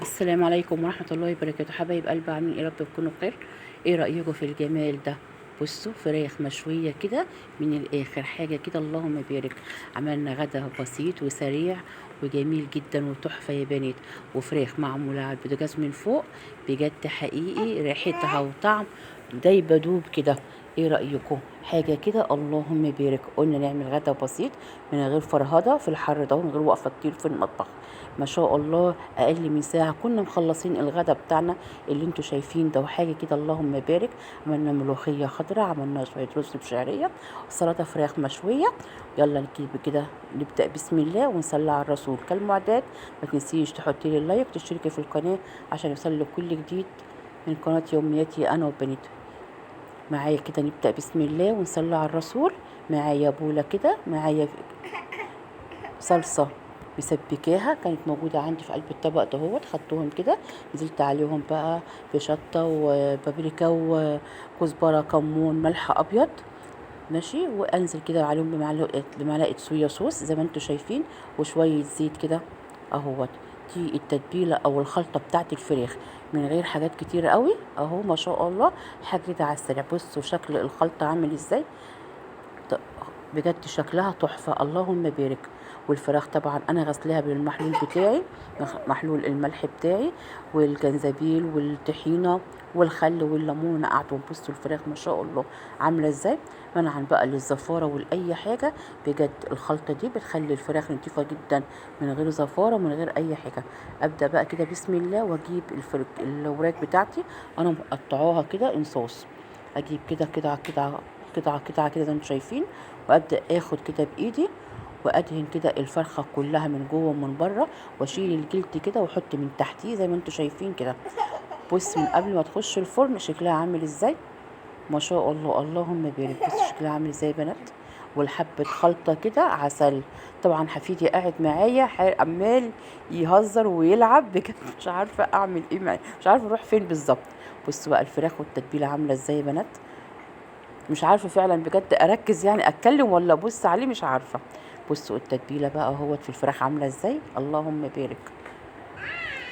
السلام عليكم ورحمة الله وبركاته. حبايب قلبي، عاملين ايه؟ رب تكونوا بخير. ايه رأيكم في الجمال ده؟ بصوا، فراخ مشوية كده من الآخر، حاجة كده اللهم بارك. عملنا غدا بسيط وسريع وجميل جدا وتحفة يا بنات. وفراخ معمولة على البوتاجاز من فوق، بجد حقيقي ريحتها وطعم دايبة دوب كده. ايه رأيكم؟ حاجة كده اللهم بارك. قلنا نعمل غدا بسيط من غير فرهدة في الحر ده، ومن غير وقفة كتير في المطبخ. ما شاء الله، اقل من ساعه كنا مخلصين الغدا بتاعنا اللي انتوا شايفين ده، وحاجه كده اللهم بارك. عملنا ملوخيه خضراء، عملنا شويه رز بشعريه، سلطه فراخ مشويه. يلا نجيب كده، نبدا بسم الله ونصلي على الرسول كالمعتاد. ما تنسيش تحطي لي اللايك وتشتركي في القناه عشان يوصلك كل جديد من قناه يومياتي انا وبنتي. معايا كده نبدا بسم الله ونصلي على الرسول. معايا بوله كده، معايا صلصة مسبكاها كانت موجودة عندي في قلب الطبق دهوت، خدتهم كده نزلت عليهم بقى بشطة وبابريكا وكزبرة كمون ملح أبيض. ماشي، وانزل كده عليهم بمعلقة صويا صوص زي ما انتوا شايفين، وشوية زيت كده اهوت. دي التتبيلة او الخلطة بتاعت الفراخ من غير حاجات كتير قوي اهو، ما شاء الله. حاجة كده على السريع. بصوا شكل الخلطة عامل ازاي، بجد شكلها تحفة اللهم بارك. والفراخ طبعا انا غسلاها بالمحلول بتاعي، محلول الملح بتاعي والجنزبيل والطحينة والخل والليمون، نقعتهم. بصوا الفراخ ما شاء الله عاملة ازاي، منعا بقى للزفارة ولأي حاجة. بجد الخلطة دي بتخلي الفراخ نضيفة جدا من غير زفارة ومن غير اي حاجة. ابدأ بقى كده بسم الله واجيب الوراك بتاعتي، انا مقطعاها كده انصاص. اجيب كده قطعة كده زي ما انتم شايفين، وابدا اخد كده بايدي وادهن كده الفرخه كلها من جوه ومن بره، واشيل الجلد كده واحط من تحتيه زي ما انتم شايفين كده. بص من قبل ما تخش الفرن شكلها عامل ازاي، ما شاء الله اللهم بارك. بص شكلها عامل ازاي يا بنات، والحبة خلطة كده عسل. طبعا حفيدي قاعد معايا عمال يهزر ويلعب بجد، مش عارفة اعمل ايه معاه، مش عارفة اروح فين بالظبط. بصوا بقى الفراخ والتتبيلة عاملة ازاي يا بنات، مش عارفه فعلا بجد اركز يعني اتكلم ولا ابص عليه، مش عارفه. بصوا التتبيله بقى اهوت في الفراخ عامله ازاي اللهم بارك.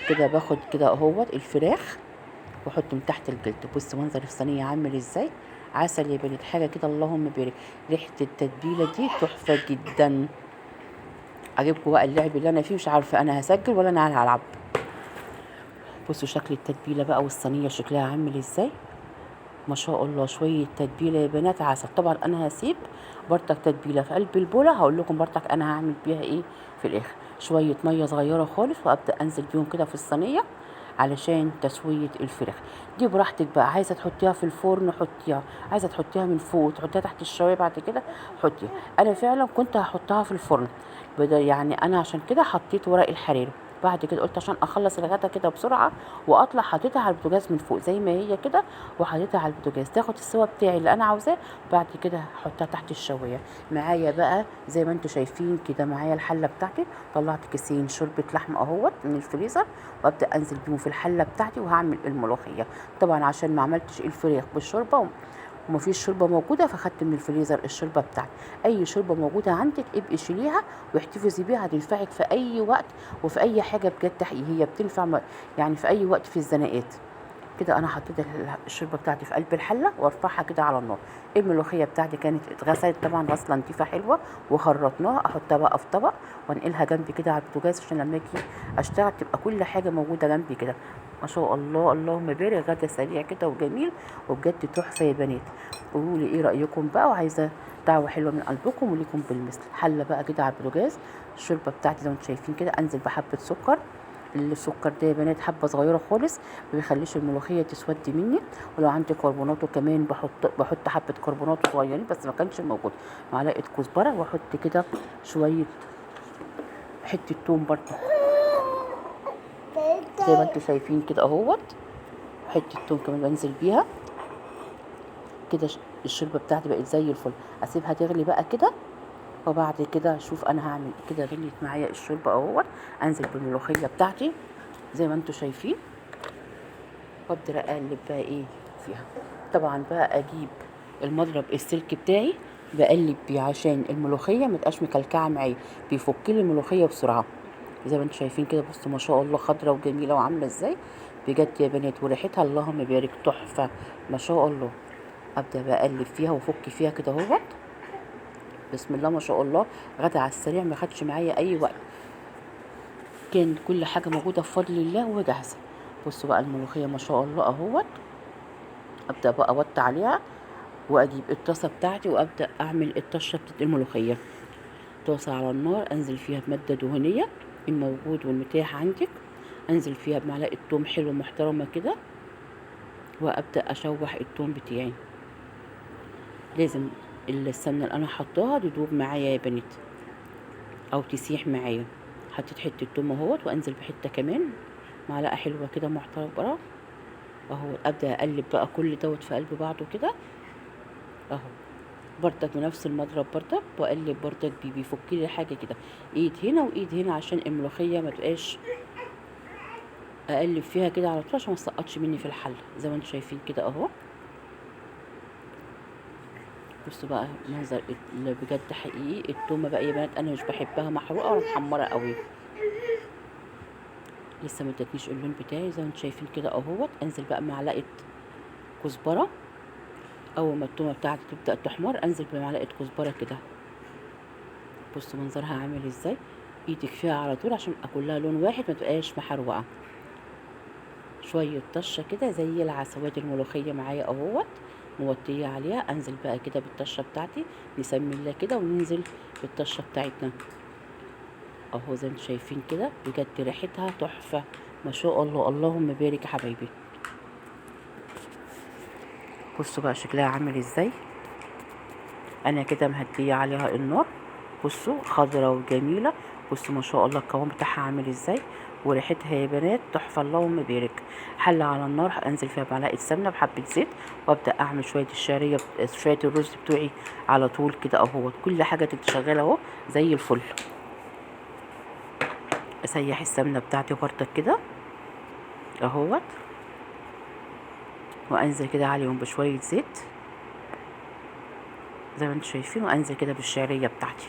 كده باخد كده اهوت الفراخ واحط من تحت الجلد. بص منظر الصينيه عامل ازاي، عسل يا بنت، حاجه كده اللهم بارك. ريحه التتبيله دي تحفه جدا. عجبكم بقى اللعب اللي انا فيه، مش عارفه انا هسجل ولا انا هلعب. بصوا شكل التتبيله بقى والصينيه شكلها عامل ازاي، ما شاء الله. شويه تتبيله يا بنات عسل. طبعا انا هسيب برطك تتبيله في قلب البوله، هقول لكم برطك انا هعمل بيها ايه في الاخر. شويه ميه صغيره خالص وابدا انزل بيهم كده في الصينيه علشان تسويه الفراخ. دي براحتك بقى، عايزه تحطيها في الفرن حطيها، عايزه تحطيها من فوق تحطيها تحت الشوايه بعد كده حطيها. انا فعلا كنت هحطها في الفرن، بدل يعني انا عشان كده حطيت ورق الحرير. بعد كده قلت عشان اخلص الغدا كده بسرعه واطلع، حطيتها على البوتاجاز من فوق زي ما هي كده، وحطيتها على البوتاجاز تاخد السوا بتاعي اللي انا عاوزاه. بعد كده هحطها تحت الشوايه. معايا بقى زي ما انتم شايفين كده، معايا الحله بتاعتي، طلعت كيسين شوربه لحمه اهوت من الفريزر، وابدا انزل بيهم في الحله بتاعتي وهعمل الملوخيه. طبعا عشان ما عملتش الفراخ بالشوربه ومفيش شوربه موجوده، فخدت من الفريزر الشوربه بتاعتي. اي شوربه موجوده عندك ابقي شيليها واحتفظي بيها، هتنفعك في اي وقت وفي اي حاجه بجد حقيقي. هي بتنفع يعني في اي وقت في الزناقات. كده انا حطيت الشوربه بتاعتي في قلب الحله وارفعها كده على النار. الملوخيه بتاعتي كانت اتغسلت طبعا غسله نضيفه حلوه وخرطناها، احطها بقى في طبق وانقلها جنبي كده على البوتاجاز عشان لما اجي اشتغل تبقى كل حاجه موجوده جنبي كده. ما شاء الله اللهم بارك، غدا سريع كده وجميل وبجد تحفه يا بنات. قولوا لي ايه رايكم بقى، وعايزه دعوه حلوه من قلبكم وليكم بالمثل. حله بقى كده على البوتاجاز، الشوربه بتاعتي زي ما انتم شايفين كده، انزل بحبه سكر. السكر ده يا بنات حبه صغيره خالص، ما بيخليش الملوخيه تسود مني. ولو عندي كربوناتو كمان بحط حبه كربوناتو صغيرين بس ما كانش موجود. معلقه كزبره، واحط كده شويه حته توم برضه زي ما انتم شايفين كده اهوت. حته توم كمان بنزل بيها كده. الشوربه بتاعتي بقت زي الفل. اسيبها تغلي بقى كده، وبعد كده اشوف انا هعمل كده. غليت معايا الشوربه اهوت، انزل بالملوخيه بتاعتي زي ما انتم شايفين، وابدا اقلب بقى ايه فيها. طبعا بقى اجيب المضرب السلك بتاعي بقلب بيه عشان الملوخيه ما تبقاش مكلكعه معايا، بيفك لي الملوخيه بسرعه. زي ما انتم شايفين كده. بصوا ما شاء الله خضرة وجميلة وعاملة ازاي بجد يا بنات، وريحتها اللهم بارك تحفة ما شاء الله. ابدا بقى اقلب فيها وافك فيها كده اهوت. بسم الله ما شاء الله. غدا على السريع، ما خدش معايا اي وقت، كان كل حاجه موجوده بفضل الله وجاهزه. بصوا بقى الملوخيه ما شاء الله اهوت. ابدا بقى اوطي عليها واجيب الطاسه بتاعتي وابدا اعمل الطشه بتاعت الملوخيه. طاسه على النار، انزل فيها بماده دهنيه الموجود والمتاح عندك، انزل فيها بمعلقه توم حلوه محترمه كده، وابدا اشوح التوم بتاعي. لازم السمنه اللي انا حطاها تدوب معايا يا بنات او تسيح معايا. حطيت حته توم اهوت، وانزل بحته كمان معلقه حلوه كده محترمه اهو. ابدا اقلب بقى كل دوت في قلب بعضه كده اهو، برضك بنفس المضرب برضك، واقلب برضك بيفك لي حاجه كده، ايد هنا وايد هنا، عشان الملوخيه ما تبقاش اقلب فيها كده على طول عشان ما تسقطش مني في الحله. زي ما انتم شايفين كده اهو. بصوا بقى منظر اللي بجد حقيقي. التومه بقى يا بنات انا مش بحبها محروقه ولا محمره قوي، لسه ما ادتنيش اللون بتاعي. زي ما انتم شايفين كده اهوت. انزل بقى معلقه كزبره، اول ما التومه بتاعتي تبدا تحمر انزل بمعلقه كزبره كده. بصوا منظرها عامل ازاي، ايدك فيها على طول عشان يبقى كلها لون واحد ما تبقاش محروقه. شويه طشه كده زي العسوات الملوخيه معايا اهوت، موطيه عليها. انزل بقى كده بالطشه بتاعتي، نسمي الله كده وننزل بالطشه بتاعتنا اهو. زي ما انتم شايفين كده بجد ريحتها تحفه ما شاء الله. اللهم بارك يا حبايبي. بصوا بقى شكلها عامل ازاي. انا كده مهديه عليها النار. بصوا خضرة وجميله. بصوا ما شاء الله القوام بتاعها عامل ازاي، وريحتها يا بنات تحفه اللهم بارك. حله على النار، انزل فيها معلقه سمنه بحبه زيت، وابدا اعمل شويه الشعريه شويه الرز بتوعي على طول كده اهوت. كل حاجه تبقى شغاله اهو زي الفل. اسيح السمنه بتاعتي برضك كده اهوت، وانزل كده عليهم بشويه زيت زي ما انتم شايفين، وانزل كده بالشعريه بتاعتي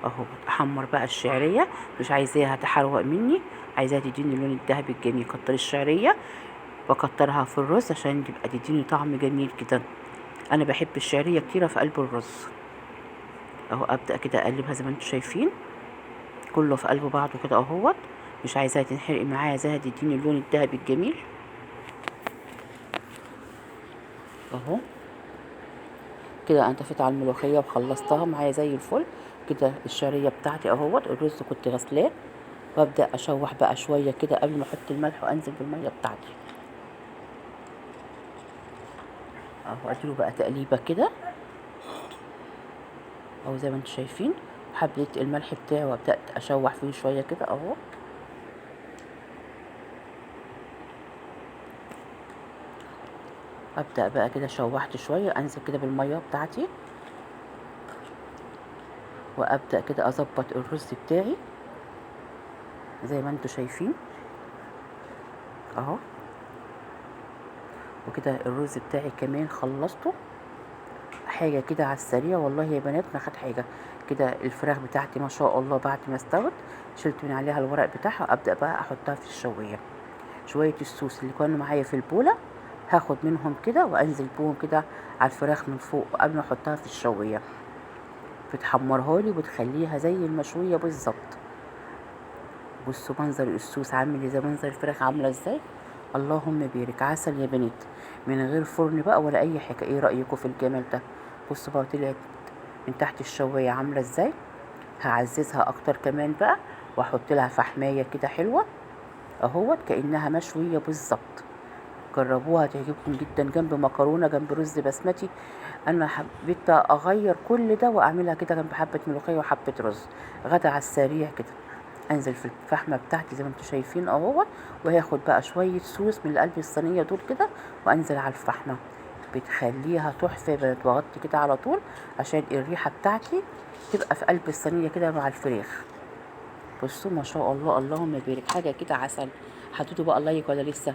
اهو. احمر بقى الشعريه، مش عايزاها تحروق مني، عايزاها تديني اللون الذهبي الجميل. كتر الشعريه، بكترها في الرز عشان تبقى تديني طعم جميل كده. انا بحب الشعريه كتيره في قلب الرز اهو. ابدا كده اقلبها زي ما انتم شايفين كله في قلب بعضه كده اهوت. مش عايزاها تنحرق معايا، عايزاها تديني اللون الذهبي الجميل اهو. كده انا طفيت على الملوخيه وخلصتها معايا زي الفل كده. الشعريه بتاعتي اهوت. الرز كنت غسلاه، وابدا اشوح بقى شويه كده قبل ما احط الملح وانزل بالميه بتاعتي اهو. اديله بقى تقليبه كده اهو زي ما انتم شايفين. حبيت الملح بتاعي وابدات اشوح فيه شويه كده اهو. ابدا بقى كده شوحت شويه، انزل كده بالميه بتاعتي، وابدا كده اظبط الرز بتاعي زي ما انتم شايفين اهو. وكده الرز بتاعي كمان خلصته حاجه كده على السريع والله يا بنات ما خد حاجه كده. الفراخ بتاعتي ما شاء الله بعد ما استوت شلت من عليها الورق بتاعها، وابدا بقى احطها في الشويه. شويه الصوص اللي كانوا معايا في البوله هاخد منهم كده وانزل بهم كده على الفراخ من فوق قبل ما احطها في الشويه. بتحمرها لي وبتخليها زي المشويه بالظبط. بصوا منظر الصوص عامل ازاي، منظر الفراخ عامله ازاي. اللهم بارك. عسل يا بنات، من غير فرن بقى ولا اي حاجه. ايه رايكم في الجمال ده؟ بصوا بقى طلعت من تحت الشوايه عامله ازاي. هعززها اكتر كمان بقى، واحط لها فحمايه كده حلوه اهوت كانها مشويه بالظبط. جربوها تعجبكم جدا، جنب مكرونه جنب رز بسمتي. انا حبيت اغير كل ده واعملها كده جنب حبه ملوخيه وحبه رز. غدا على السريع كده. انزل في الفحمه بتاعتي زي ما انتم شايفين اهوت، وهاخد بقى شويه صوص من قلب الصينيه دول كده وانزل على الفحمه. بتخليها تحفه. بتغطي كده على طول عشان الريحه بتاعتي تبقى في قلب الصينيه كده مع الفراخ. بصوا ما شاء الله اللهم بارك. حاجه كده عسل. حطيتوا بقى اللايك ولا لسه؟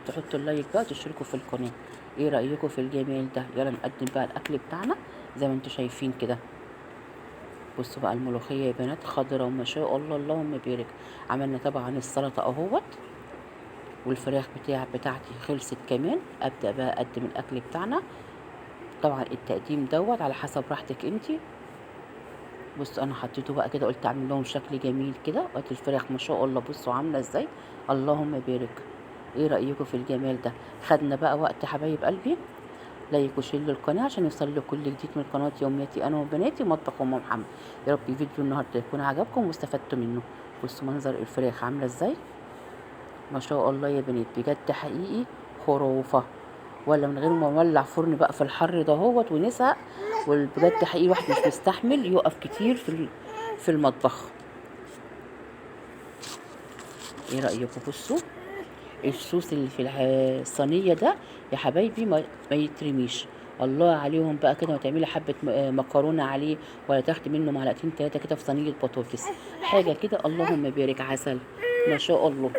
تحطوا اللايك بقى، تشتركوا في القناه. ايه رايكم في الجمال ده؟ يلا نقدم بقى الاكل بتاعنا زي ما انتم شايفين كده. بصوا بقى الملوخيه يا بنات خضرة وما شاء الله اللهم بارك. عملنا طبعا السلطه اهوت، والفراخ بتاعتي خلصت كمان. ابدا بقى اقدم الاكل بتاعنا. طبعا التقديم دوت على حسب راحتك انتي. بصوا انا حطيته بقى كده، قلت اعمل لهم شكل جميل كده. وقت الفراخ ما شاء الله بصوا عامله ازاي، اللهم بارك. ايه رايكم في الجمال ده؟ خدنا بقى وقت حبايب قلبي. لايك وشير للقناه عشان يوصل لكم كل جديد من قناه يومياتي انا وبناتي مطبخ ام محمد. يا رب فيديو النهارده يكون عجبكم واستفدتوا منه. بصوا منظر الفراخ عامله ازاي، ما شاء الله يا بنات بجد حقيقي خرافه. ولا من غير ما نولع فرن بقى في الحر دهوت ونسق. وبجد حقيقي الواحد مش مستحمل يقف كتير في المطبخ. ايه رايكم؟ بصوا الصوص اللي في الصينيه ده يا حبايبي ما يترميش. الله عليهم بقى كده، وتعملي حبه مكرونه عليه، ولا تاخدي منه معلقتين تلاته كده في صينيه بطاطس حاجه كده، اللهم بارك عسل ما شاء الله.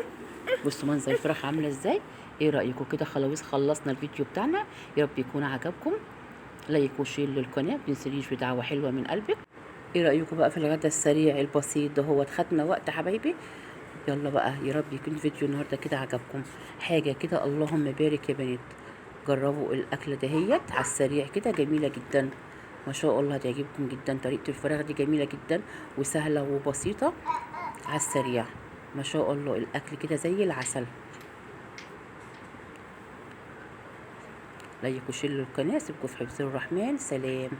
بصوا منظر الفراخ عامله ازاي. ايه رايكم كده؟ خلاص خلصنا الفيديو بتاعنا. يا رب يكون عجبكم. لايك وشير للقناه، متنسيش بدعوه حلوه من قلبك. ايه رايكم بقى في الغدا السريع البسيط ده؟ هو خدنا وقت حبايبي. يلا بقى يا رب يكون الفيديو النهارده كده عجبكم. حاجه كده اللهم بارك يا بنات. جربوا الاكله دهيت على السريع كده، جميله جدا ما شاء الله، هتعجبكم جدا. طريقه الفراخ دي جميله جدا وسهله وبسيطه على السريع ما شاء الله. الاكل كده زي العسل. لايك وشير للقناه. سيبكم في حفظ الرحمن. سلام.